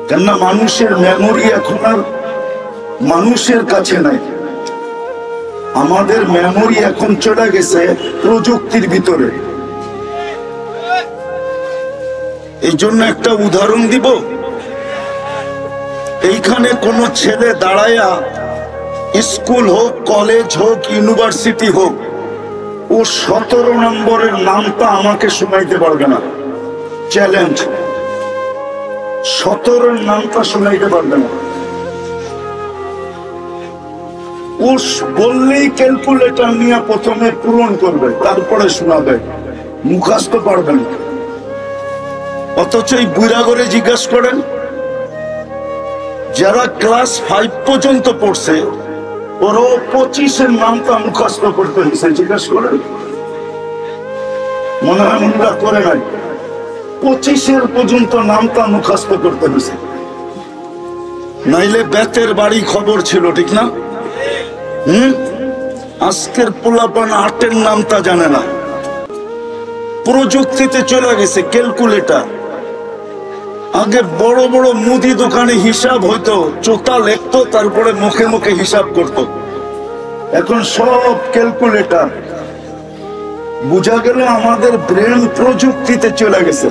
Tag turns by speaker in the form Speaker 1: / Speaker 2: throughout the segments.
Speaker 1: কেননা মানুষের মেমোরি এখন আর মানুষের কাছে নাই। আমাদের মেমোরি এখন চলে গেছে প্রযুক্তির ভিতরে। এই জন্য একটা উদাহরণ দিব। এইখানে কোন ছেলে দাঁড়ায়া, স্কুল হোক, কলেজ হোক, ইউনিভার্সিটি হোক, ও 17 নম্বরের নামটা আমাকে শোনাইতে পারবে না। চ্যালেঞ্জ, 17 নামটা শোনাইতে পারবে না। ও বললেই ক্যালকুলেটর নিয়ে প্রথমে পূরণ করবে, তারপরে শোনাবে, মুখস্থ পারবেন। অথচ এই বুড়া করে জিজ্ঞেস করেন, যারা ক্লাস 5 পর্যন্ত পড়ছে ওরা 25-এর নামটা মুখস্থ করতে হয়েছে। জিজ্ঞেস করেন, মনে হয় মনটা করে নাই। 25-এর পর্যন্ত নামটা মুখস্থ করতে হয়েছে, নাইলে বেতের বাড়ি খবর ছিল, ঠিক না? আজকের পোলাপান 8-এর নামটা জানে না। প্রযুক্তিতে চলে গেছে ক্যালকুলেটর। আগে বড় বড় মুদি দোকানে হিসাব হইতো, চোতা লিখতো, তারপরে মুখে মুখে হিসাব করত। এখন সব ক্যালকুলেটর। বুঝা গেল আমাদের ব্রেন প্রযুক্তিতে চলে গেছে,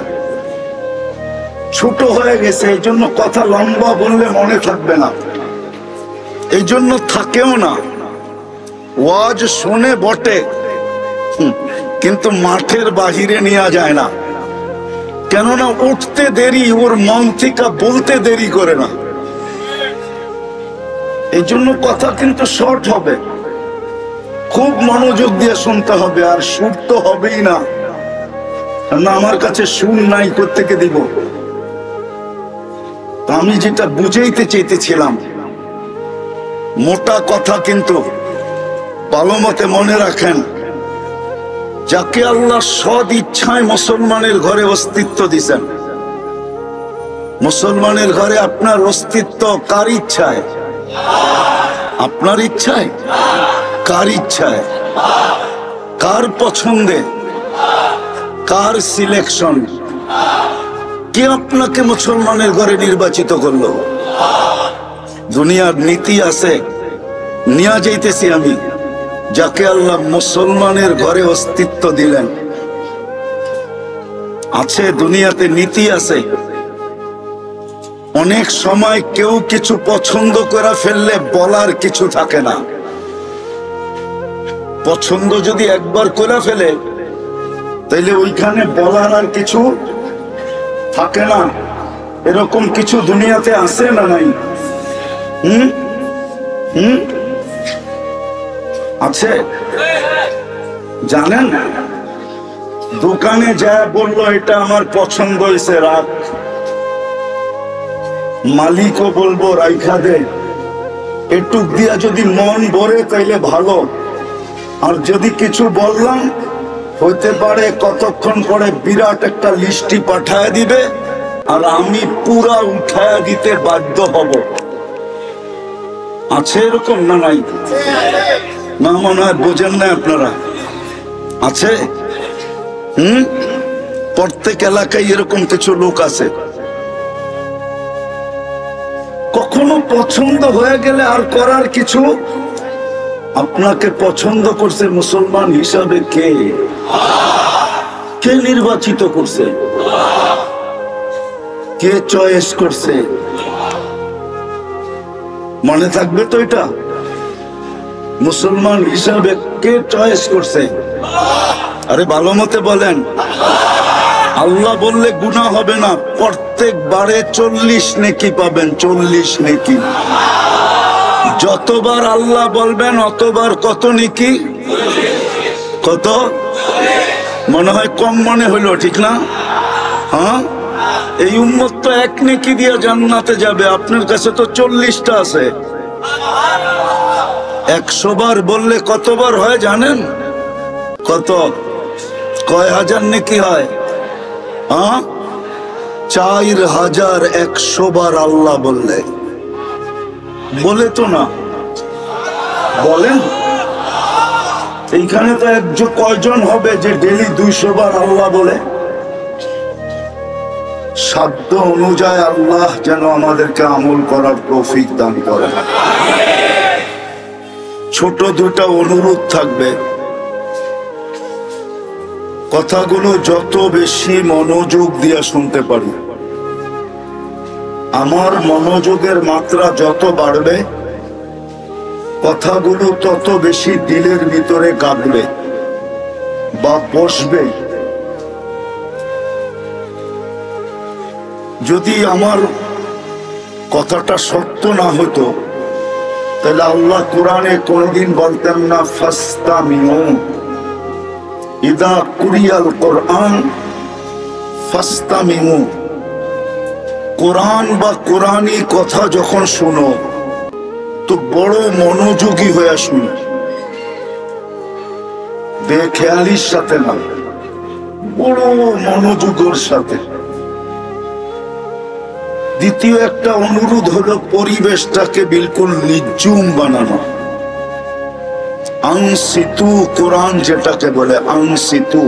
Speaker 1: ছোট হয়ে গেছে। এই জন্য কথা লম্বা বললে মনে থাকবে না, এই জন্য থাকেও না। ওয়াজ শোনে বটে, কিন্তু মাঠের বাহিরে নেওয়া যায় না। কেননা উঠতে দেরি, ওর মন থেকে বলতে দেরি করে না। এই জন্য কথা কিন্তু শর্ট হবে, খুব মনোযোগ দিয়ে শুনতে হবে। আর সুর তো হবেই না, না আমার কাছে সুর নাই, কোত্থেকে দিব? আমি যেটা বুঝাইতে চাইতেছিলাম, মোটা কথা কিন্তু ভালো মতে মনে রাখেন, যাকে আল্লাহ সদ ইচ্ছায় মুসলমানের ঘরে অস্তিত্ব দিছেন। মুসলমানের ঘরে আপনার অস্তিত্ব কার ইচ্ছায়? আপনার ইচ্ছায়? কার ইচ্ছায়? কার পছন্দে? Car selection? কে আপনাকে মুসলমানের ঘরে নির্বাচিত করলো? দুনিয়ার নীতি আছে, নিয়ে যাইতেছি আমি। যাকে আল্লাহ মুসলমানের ঘরে অস্তিত্ব দিলেন, আছে দুনিয়াতে নীতি আছে। অনেক সময় কেউ কিছু পছন্দ করে ফেললে বলার কিছু থাকে না। পছন্দ যদি একবার করে ফেলে, তাইলে ওইখানে বলার আর কিছু থাকে না। এরকম কিছু দুনিয়াতে আছে না নাই? আছে। জানেন, দোকানে যা বললো এটা আমার পছন্দ হয়েছে, রাখ। মালিকও বলবো রাইখা দে। এটুক দিয়া যদি মন ভরে তাইলে ভালো। আর যদি কিছু বললাম, হইতে পারে কতক্ষণ পরে বিরাট একটা লিস্টি পাঠায় দিবে, আর আমি পুরা উঠায় দিতে বাধ্য হব। আছে এরকম না নাই? না মনে হয় বোঝেন না আপনারা। আছে। প্রত্যেক এলাকায় এরকম কিছু লোক আছে। কখনো পছন্দ হয়ে গেলে আর করার কিছু। আপনাকে পছন্দ করছে মুসলমান হিসাবে কে? কে নির্বাচিত করছে? কে চয়েস করছে? মনে থাকবে তো এটা? মুসলমান হিসাবে কে চয়েস করছে? আরে ভালো মতে বলেন। আল্লাহ বললে গুনাহ হবে না, প্রত্যেকবারে 40 নেকি পাবেন। 40 নেকি। যতবার আল্লাহ বলবেন অতবার কত নেকি? কত? মনে হয় কম মনে হইলো, ঠিক না? হ্যাঁ, এই উম্মত তো 1 নেকি দিয়ে জান্নাতে যাবে, আপনার কাছে তো 40টা আছে। 100 বার বললে কতবার হয় জানেন? কত? কয় হাজার নেকি হয়? 4100 বার আল্লাহ বললে। বলে তো না, বলেন। এইখানে তো কয়জন হবে যে ডেলি 200 বার আল্লাহ বলে? সাধ্য অনুযায়ী আল্লাহ যেন আমাদেরকে আমল করার তৌফিক দান করেন। ছোট দুটা অনুরোধ থাকবে, কথাগুলো যত বেশি মনোযোগ দিয়ে শুনতে পারি, আমার মনোযোগের মাত্রা যত বাড়বে, কথাগুলো তত বেশি দিলের ভিতরে গাঁথবে বা বসবে। যদি আমার কথাটা সত্য না হতো তাহলে আল্লাহ কোরআনে কোনদিন বলতেন না ফাস্তামিউ ইদা কুরিয়াল কোরআন ফাস্তামিউ। কোরআন বা কোরআনী কথা যখন শুনো তো বড় মনোযোগী হয়ে শুনো, বেখেয়ালির সাথে না, বড় মনোযোগের সাথে। দ্বিতীয় একটা অনুরোধ হলো পরিবেশটাকে বিলকুল নিঝুম বানানো। আনসিতু, কোরআন যেটাকে বলে আনসিতু,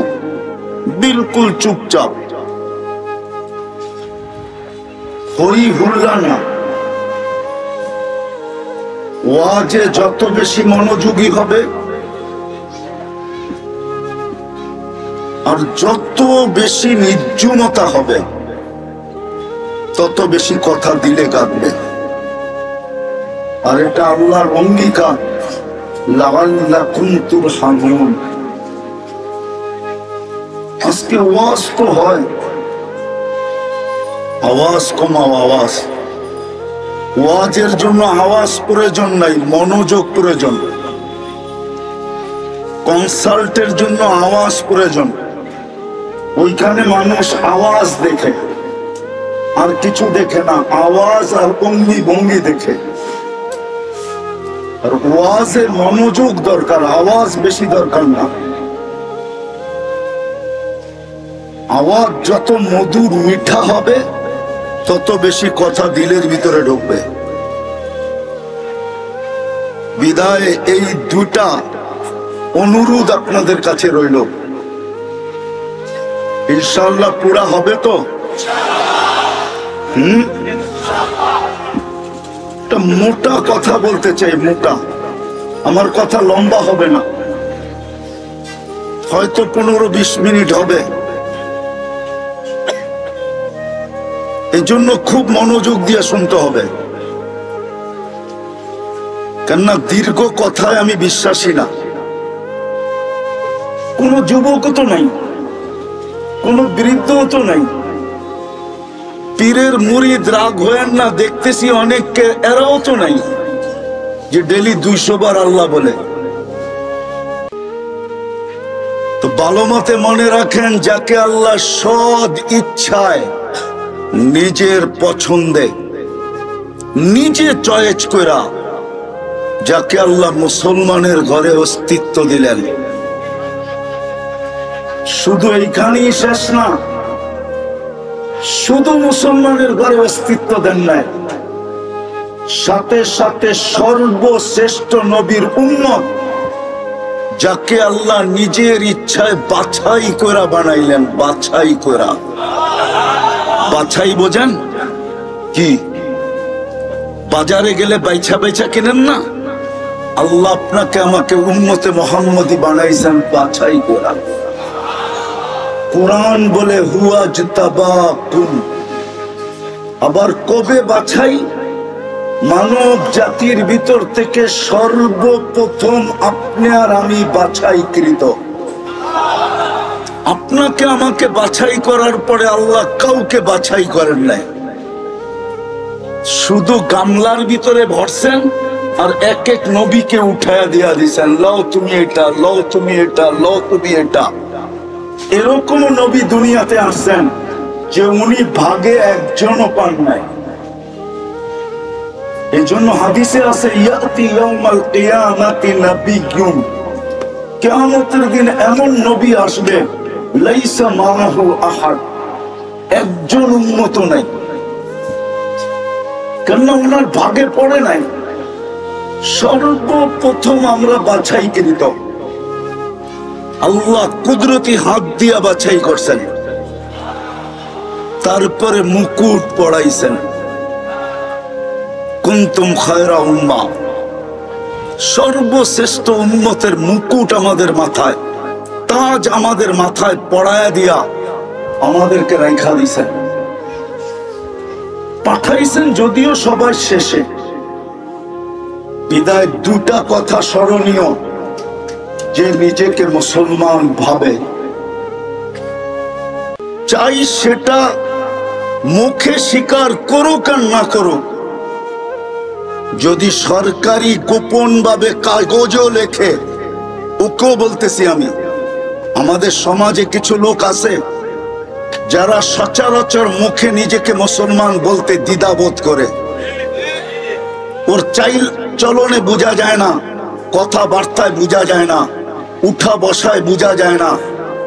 Speaker 1: বিলকুল চুপচাপ, হই হুল্লা না। ওয়াজে যত বেশি মনোযোগী হবে আর যত বেশি নির্জুমতা হবে তত বেশি কথা দিলে কাঁদবে। আর এটা আল্লাহর অঙ্গীকার, লাআল্লাকুম তুরহামুন। আজকে ওয়াজ তো হয়, আওয়াজ কমাও আওয়াজ। ওয়াজের জন্য আওয়াজ প্রয়োজন নাই, মনোযোগ প্রয়োজন। কনসার্টের জন্য আওয়াজ প্রয়োজন, ওইখানে মানুষ আওয়াজ দেখে আর কিছু দেখে না, আওয়াজ আর অঙ্গি ভঙ্গি দেখে। আর ওয়াজে মনোযোগ দরকার, আওয়াজ বেশি দরকার না। আওয়াজ যত মধুর মিঠা হবে তত বেশি কথা দিলের ভিতরে ঢুকবে। বিদায় এই দুটা অনুরোধ আপনাদের কাছে রইল। ইনশাআল্লাহ পুরা হবে তো? একটা মোটা কথা বলতে চাই, মোটা। আমার কথা লম্বা হবে না, হয়তো 15-20 মিনিট হবে। এই জন্য খুব মনোযোগ দিয়ে শুনতে হবে, কেননা দীর্ঘ কথায় আমি বিশ্বাসী না। কোন যুবকও তো নাই, কোন বৃদ্ধও তো নাই। পীরের মুরিদ রাগ হয়েন না, দেখতেছি অনেককে, এরাও তো নাই যে ডেলি 200 বার আল্লাহ বলে। তো ভালো মতে মনে রাখেন, যাকে আল্লাহ সৎ ইচ্ছায় নিজের পছন্দে নিজে চয়েস করা, যাকে আল্লাহ মুসলমানের ঘরে অস্তিত্ব দিলেন, শুধু এইখানেই শেষ না, শুধু মুসলমানের ঘরে অস্তিত্ব দেন নাই, সাথে সাথে সর্বশ্রেষ্ঠ নবীর উম্মত, যাকে আল্লাহ নিজের ইচ্ছায় বাছাই করা বানাইলেন। বাছাই করা, বাছাই বোঝেন কি? বাজারে গেলে বাইছা বাইছা কেনেন না? আল্লাহ আপনাকে আমাকে উম্মতে মুহাম্মদী বানাইছেন বাছাই করা। কোরআন বলে হুয়া জিতাবাকুম। আবার কবে বাছাই? মানব জাতির ভিতর থেকে সর্বপ্রথম আপনি আর আমি বাছাইকৃত। আপনাকে আমাকে বাছাই করার পরে আল্লাহ কাউকে বাছাই করেন নাই, শুধু গামলার ভিতরে ভরছেন আর এক এক নবীকে উঠায়া দিয়া দিছেন, লও তুমি এটা, লও তুমি এটা, লও তুমি এটা। এরকম নবী দুনিয়াতে আসছেন যে উনি ভাগে একজনও পান নাই। এই জন্য হাদিসে আছে, ইয়াতি ইয়াউমাল কিয়ামাতি নাবিয়্যুন, কিয়ামতের দিন এমন নবী আসবে, লাইসা মাআহু আহাদ, একজন উম্মত নাই, কেননা ওনার ভাগে পড়ে নাই। সর্বপ্রথম আমরা বাছাইকৃত, আল্লাহ কুদরতি হাত দিয়া বাছাই করছেন। তারপরে মুকুট পড়াইছেন, কুনতুম খায়রা উম্মাহ, সর্বশ্রেষ্ঠ উম্মতের মুকুট আমাদের মাথায়, তাজ আমাদের মাথায় পড়ায়া দিয়া আমাদেরকে রাইখা দিছেন, পাঠাইছেন যদিও সবার শেষে। বিদায় দুটা কথা স্মরণীয়, যে নিজেকে মুসলমান ভাবে, চাই সেটা মুখে স্বীকার করুক আর না করুক, যদি সরকারি গোপন ভাবে কাগজও লেখে, ওকেও বলতেছি আমি, আমাদের সমাজে কিছু লোক আছে যারা সচরাচর মুখে নিজেকে মুসলমান বলতে দ্বিধাবোধ করে। ওর চাইল চলনে বোঝা যায় না, কথাবার্তায় বোঝা যায় না, উঠা বসায় বোঝা যায় না,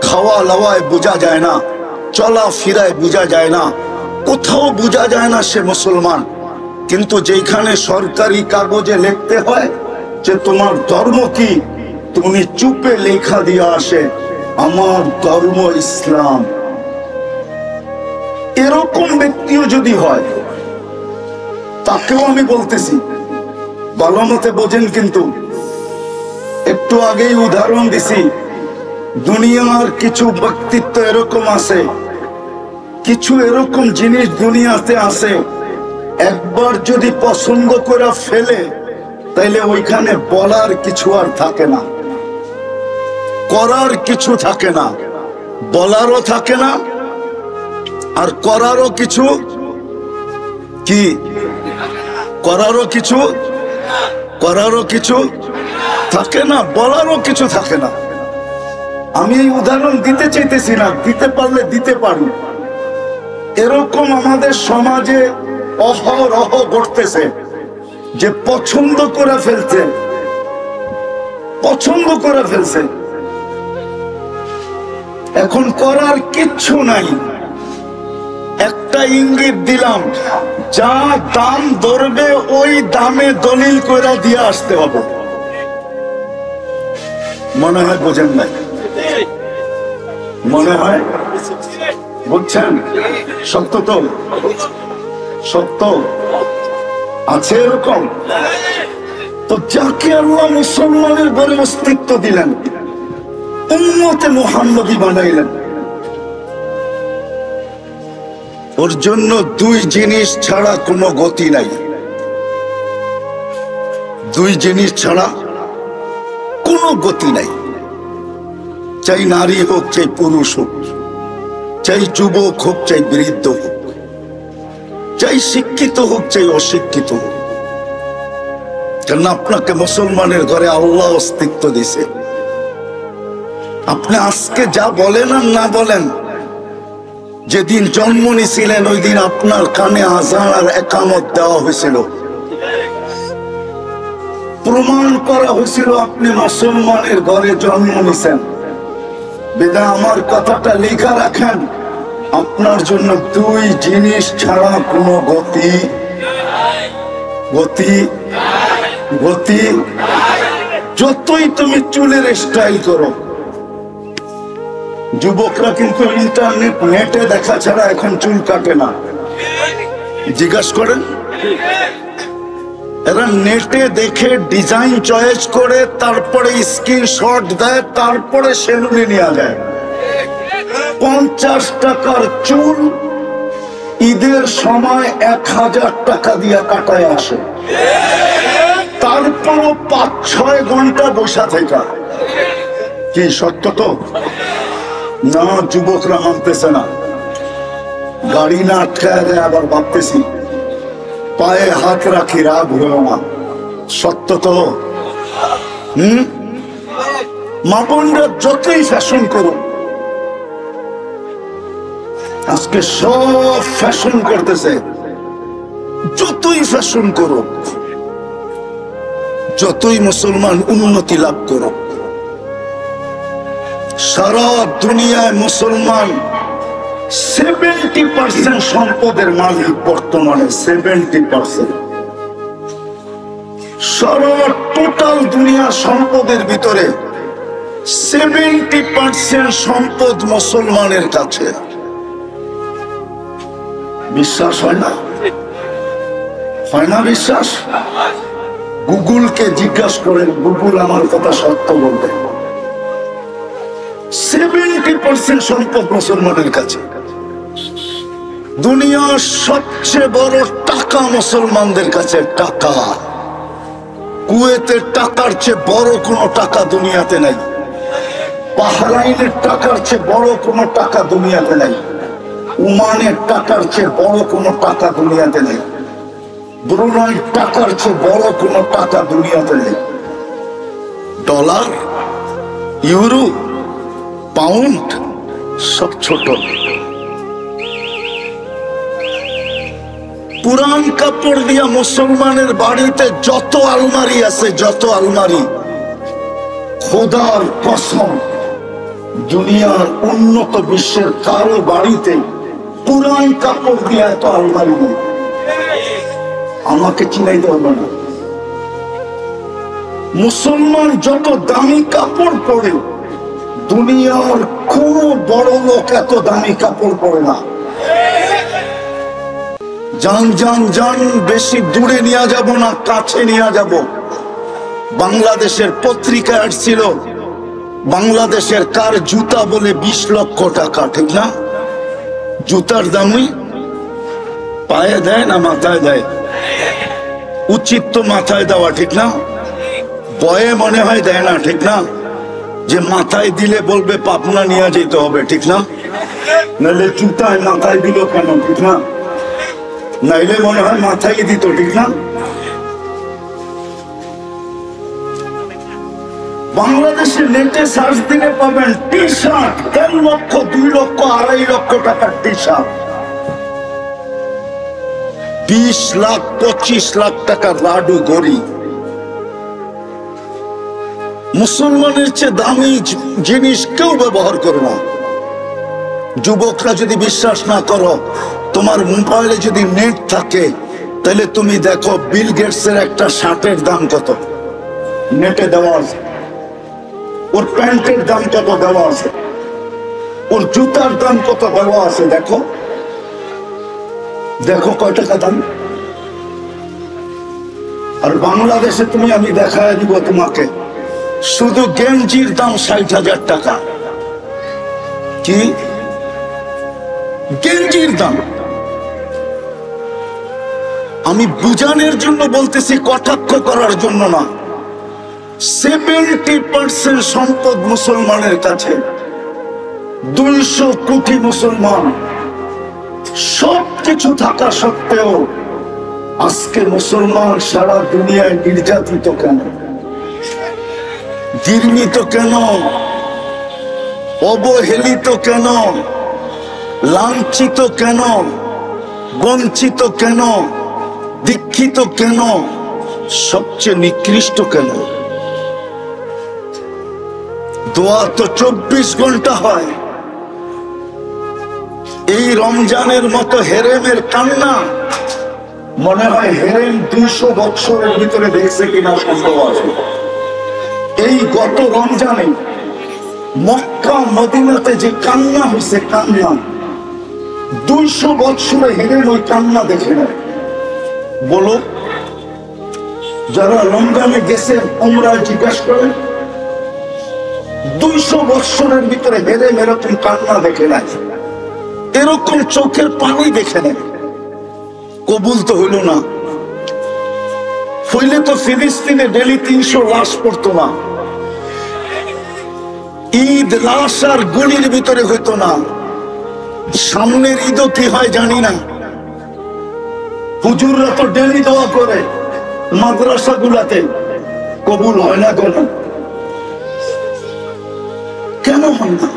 Speaker 1: খাওয়া লাওয়ায় বোঝা যায় না, চলা ফিরায় বোঝা যায় না, কোথাও বোঝা যায় না সে মুসলমান। কিন্তু যেখানে সরকারি কাগজে লিখতে হয় যে তোমার ধর্ম কি, তুমি চুপে লেখা দিয়ে আসে আমার ধর্ম ইসলাম। এরকম ব্যক্তিও যদি হয়, তাকেও আমি বলতেছি ভালো মতে বোঝেন। কিন্তু একটু আগেই উদাহরণ দিছি, দুনিয়ার কিছু ব্যক্তিত্ব এরকম আছে, কিছু এরকম জিনিস দুনিয়াতে আছে, একবার যদি পছন্দ করে ফেলে তাইলে ওইখানে বলার কিছু আর থাকে না, করার কিছু থাকে না, বলারও থাকে না, আর করারও কিছু কি, করারও কিছু থাকে না, বলারও কিছু থাকে না। আমি এই উদাহরণ দিতে চাইতেছি না, দিতে পারলে দিতে পারি। এরকম আমাদের সমাজে অহরহ ঘটতেছে যে পছন্দ করে ফেলছে, এখন করার কিচ্ছু নাই। একটা ইঙ্গিত দিলাম, যা দাম ধরবে ওই দামে দলিল করে দিয়ে আসতে হবে। মনে হয় বোঝেন নাই, মনে হয় বুঝছেন। সত্য তো, সত্য আছে এরকম। তো যাকে আল্লাহ মুসলমানের ঘরে অস্তিত্ব দিলেন, উম্মতে মুহাম্মদী বানাইলেন, ওর জন্য দুই জিনিস ছাড়া কোনো গতি নাই। দুই জিনিস ছাড়া কোনো গতি নাই। চাই নারী হোক, চাই পুরুষ হোক, চাই যুবক হোক, চাই বৃদ্ধ হোক, চাই শিক্ষিত হোক, চাই অশিক্ষিত হোক, কারণ আপনাকে মুসলমানের ঘরে আল্লাহ অস্তিত্ব দিছে। আপনি আজকে যা বলেন আর না বলেন, যেদিন জন্ম নিয়েছিলেন ওই দিন আপনার কানে আযান আর ইকামত দেওয়া হয়েছিল, প্রমাণ করা হয়েছিল আপনি মুসলমানের ঘরে জন্ম নিয়েছেন। বিধায় আমার কথাটা লেখা রাখেন, আপনার জন্য দুই জিনিস ছাড়া কোনো গতি যতই তুমি চুলের স্টাইল করো। যুবকরা কিন্তু ইন্টারনেট নেটে দেখা ছাড়া এখন চুল কাটে না, জিজ্ঞাসা করেন। এরা নেটে দেখে ডিজাইন চয়েস করে, তারপরে স্ক্রিনশট দেয়, তারপরে সেলুনে নিয়ে যায়। 50 টাকার চুল ঈদের সময় 1000 টাকা দিয়ে কাটায় আসে, তারপরও 5-6 ঘন্টা বসা থেকে। কি সত্য তো না? যুবকরা মানতেছে না, গাড়ি না আটকায় দেয়, আবার ভাবতেছি পায়ে হাত রাখি, রাগ হলো না। সত্য তো। মা বোনরা যতই ফ্যাশন করুক, আজকে সব ফ্যাশন করতেছে, যতই ফ্যাশন করুক, যতই মুসলমান উন্নতি লাভ করুক, সারা দুনিয়ায় মুসলমান 70% সম্পদের মালিক বর্তমানে। 70% সারা টোটাল দুনিয়ার সম্পদের ভিতরে 70% সম্পদ মুসলমানের কাছে। বিশ্বাস হয় না? হয় না বিশ্বাস? গুগলকে জিজ্ঞাসা করেন, গুগল আমার কথা সত্য বলবে। 70% সম্পদ মুসলমানের কাছে। দুনিয়ার সবচেয়ে বড় টাকা মুসলমানদের কাছে। টাকা, কুয়েতের টাকার চেয়ে বড় কোনো টাকা দুনিয়াতে নাই। বাহরাইনের টাকার চেয়ে বড় কোনো টাকা দুনিয়াতে নাই। ওমানের টাকার চেয়ে বড় কোনো টাকা দুনিয়াতে নেই। ব্রুনাইয়ের টাকার চেয়ে বড় কোনো টাকা দুনিয়াতে নেই। ডলার, ইউরো, পাউন্ড সব ছোট। পুরান কাপড় দিয়া মুসলমানের বাড়িতে যত আলমারি আছে, যত আলমারি, খোদার কসম দুনিয়ার উন্নত বিশ্বের কারো বাড়িতে পুরান কাপড় দিয়া এত আলমারি নেই। আমাকে চিনাইতে হবে না। মুসলমান যত দামি কাপড় পরে, দুনিয়ার কোন বড় লোক এত দামি কাপড় পরে না। যান যান যান, বেশি দূরে নিয়ে যাব না, কাছে নিয়ে যাব। বাংলাদেশের পত্রিকায় আসছিল, বাংলাদেশের কার জুতা বলে 20 লক্ষ টাকা, ঠিক না? জুতার দামই পায়ে দেয় না মাথায় দেয়? উচিত তো মাথায় দেওয়া, ঠিক না? বয়ে মনে হয় দেয় না, ঠিক না? যে মাথায় দিলে বলবে পাবনা নিয়ে যেতে হবে, ঠিক না? নাহলে জুতায় মাথায় দিল কেন, ঠিক না? নাইলে মনে হয় মাথায় দিত, ঠিক না? বাংলাদেশের নেটে সার্চ দিলে পাবেন টি শার্ট 1.5 লক্ষ, 2 লক্ষ, 2.5 লক্ষ টাকার টি শার্ট। 20 লাখ 25 লাখ টাকার লাডু গড়ি। মুসলমানের চেয়ে দামি জিনিস কেউ ব্যবহার করে না। যুবকরা যদি বিশ্বাস না করো, তোমার মোবাইলে যদি নেট থাকে, তাহলে তুমি দেখো বিল গেটসের একটা শার্টের দাম কত, নেটে দেওয়া আছে। ওর প্যান্টের দাম কত দেওয়া আছে, ওর জুতার দাম কত দেওয়া আছে। দেখো দেখো কয় টাকা দাম। আর বাংলাদেশে তুমি, আমি দেখায় দিব তোমাকে, শুধু গেঞ্জির দাম 60,000 টাকা। কি গেঞ্জির দাম? আমি বুঝানোর জন্য বলতেছি, কটাক্ষ করার জন্য না। 70% সম্পদ মুসলমানের কাছে। 200 কোটি মুসলমান, সবকিছু থাকা সত্ত্বেও আজকে মুসলমান সারা দুনিয়ায় নির্যাতিত কেন, ঘৃণিত কেন, অবহেলিত কেন, লাঞ্ছিত কেন, বঞ্চিত কেন, দীক্ষিত কেন, সবচেয়ে নিকৃষ্ট কেন? দোয়া তো 24 ঘন্টা হয়। এই রমজানের মতো হেরেমের কান্না মনে হয় হেরেম 200 বছরের ভিতরে দেখছে কিনা সন্দেহ আছে। এই গত রমজানে মক্কা মদিনাতে যে কান্না হয়েছে, কান্না 200 বছরে হেরেম ওই কান্না দেখে নেয়। বলো, যারা রমজানে গেছে উমরা জিজ্ঞাসা করে, 200 বছরের ভিতরে হেরেম এরকম কান্না দেখে নেয়, এরকম চোখের পানি দেখে নেয়। কবুল তো হইল না। হইলে তো ফিলিস্তিনে ডেলি 300 লাশ পড়তো না। ঈদ লাশ আর গুলির ভিতরে হইতো না। সামনের ঈদও কি হয় জানি না। হুজুররা তো ডেলি দোয়া করে মাদ্রাসা গুলাতে, কবুল হয় না কেন? কেন হয় না?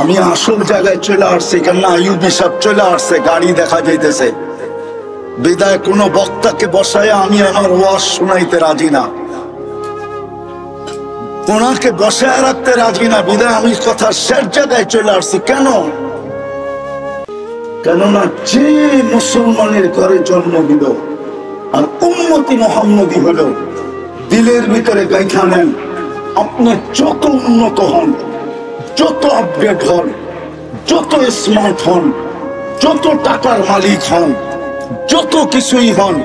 Speaker 1: আমি আসল জায়গায় চলে আসছি, কেন আইয়ুবী সাহেব চলে আসছে, গাড়ি দেখা যাইতেছে। বিদায় কোনো বক্তাকে বসায় আমি আমার ওয়াজ শোনাইতে রাজি না, ওনাকে বসায় রাখতে রাজি না। বিদায় আমি কথা শেষ জায়গায় চলে আসছি। কেন? কেননা যে মুসলমানের ঘরে জন্ম দিল আর উম্মতি মুহাম্মদী হলো, দিলের ভিতরে গাইখা নেন, আপনি যত উন্নত হন, যত আপডেট হন, যত স্মার্ট হন, যত টাকার মালিক হন, যত কিছুই হন,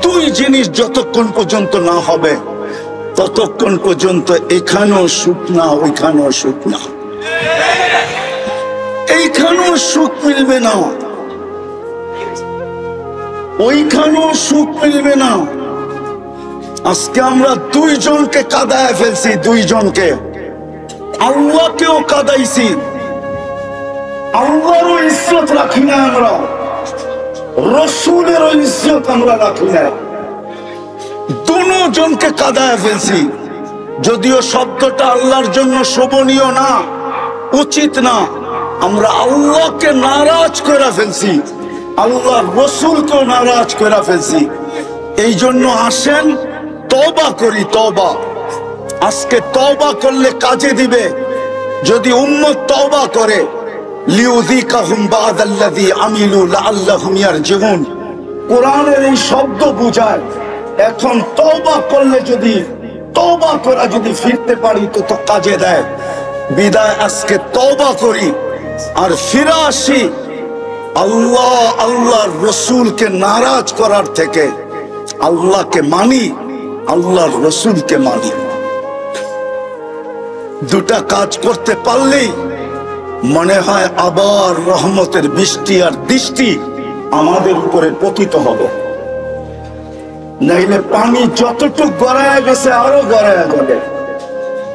Speaker 1: দুই জিনিস যতক্ষণ পর্যন্ত না হবে ততক্ষণ পর্যন্ত এখানেও সুখ না, ওইখানেও সুখ না। এইখানেও সুখ মিলবে না, ওইখানেও সুখ মিলবে না। আজকে আমরা দুইজনকে কাঁদায় ফেলছি, দুইজনকে। আল্লাহকেও কাঁদাইছি, আল্লাহরও ইজ্জত রাখি না আমরা, রসুলেরও ইজ্জত আমরা রাখি না। দুজনকে কাঁদায় ফেলছি। যদিও শব্দটা আল্লাহর জন্য শোভনীয় না, উচিত না, আমরা আল্লাহকে নারাজ করে ফেলছি, আল্লাহর রসুলকেও নারাজ করে ফেলছি। এই জন্য আসেন তওবা করি, তওবা। আজকে তওবা করলে কাজে দিবে। যদি উম্মত তওবা করে, লিউযিকাহুম বা'দাল্লাযী আমিলু লাআল্লাহুম ইয়ারজিউন, কোরআনের এই শব্দ বুঝায়। এখন তওবা করলে, যদি তওবা করা যদি ফিরতে পারি তো কাজে দেয়। বিদায় আজকে তওবা করি আর ফিরে আসি আল্লাহ আল্লাহর রসুলকে নারাজ করার থেকে। আল্লাহকে মানি, আল্লাহর রসুলকে মানি। দুটা কাজ করতে পারলেই মনে হয় আবার রহমতের বৃষ্টি আর দৃষ্টি আমাদের উপরে পতিত হবে। নাইলে পানি যতটুকু গড়ায় গেছে আরো গড়ায় যাবে।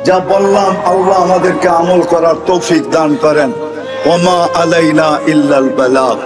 Speaker 1: যা বললাম, আল্লাহ আমাদেরকে আমল করার তৌফিক দান করেন। ওমা আলাইনা ইল্লাল বালাগ।